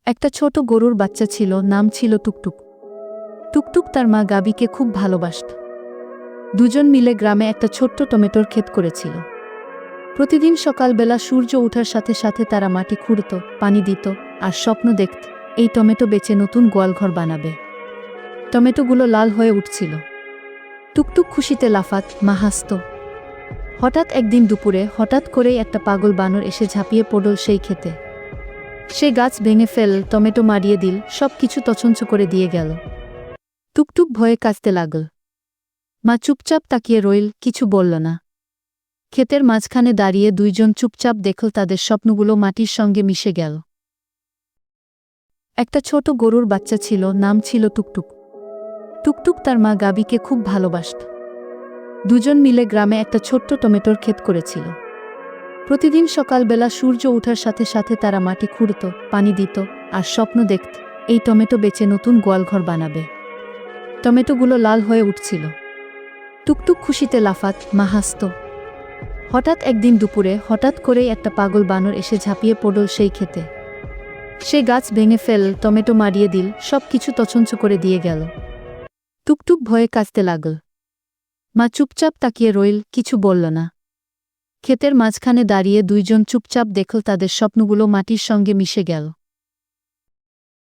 একটা ছোট গরুর বাচ্চা ছিল, নাম ছিল টুকটুক। টুকটুক তার মা গাবিকে খুব ভালোবাসত। দুজন মিলে গ্রামে একটা ছোট্ট টমেটোর ক্ষেত করেছিল। প্রতিদিন সকালবেলা সূর্য ওঠার সাথে সাথে তারা মাটি খুঁড়ত, পানি দিত, আর স্বপ্ন দেখত এই টমেটো বেচে নতুন গোয়ালঘর বানাবে। টমেটোগুলো লাল হয়ে উঠছিল। টুকটুক খুশিতে লাফাত, মা হাসত। হঠাৎ একদিন দুপুরে হঠাৎ করেই একটা পাগল বানর এসে ঝাঁপিয়ে পড়ল সেই ক্ষেতে। সে গাছ ভেঙে ফেল, টমেটো মারিয়ে দিল, সব কিছু তছনছ করে দিয়ে গেল। টুকটুক ভয়ে কাঁদতে লাগল। মা চুপচাপ তাকিয়ে রইল, কিছু বলল না। ক্ষেতের মাঝখানে দাঁড়িয়ে দুইজন চুপচাপ দেখল তাদের স্বপ্নগুলো মাটির সঙ্গে মিশে গেল। একটা ছোট গরুর বাচ্চা ছিল, নাম ছিল টুকটুক। টুকটুক তার মা গাবিকে খুব ভালোবাসত। দুজন মিলে গ্রামে একটা ছোট্ট টমেটোর ক্ষেত করেছিল। প্রতিদিন সকালবেলা সূর্য ওঠার সাথে সাথে তারা মাটি খুঁড়ত, পানি দিত, আর স্বপ্ন দেখত এই টমেটো বেচে নতুন গোয়ালঘর বানাবে। টমেটোগুলো লাল হয়ে উঠছিল। টুকটুক খুশিতে লাফাত, মা হাসত। হঠাৎ একদিন দুপুরে হঠাৎ করেই একটা পাগল বানর এসে ঝাঁপিয়ে পড়ল সেই ক্ষেতে। সে গাছ ভেঙে ফেল, টমেটো মারিয়ে দিল, সব কিছু তছনছ করে দিয়ে গেল। টুকটুক ভয়ে কাঁদতে লাগল। মা চুপচাপ তাকিয়ে রইল, কিছু বলল না। ক্ষেতের মাঝখানে দাঁড়িয়ে দুইজন চুপচাপ দেখল তাদের স্বপ্নগুলো মাটির সঙ্গে মিশে গেল।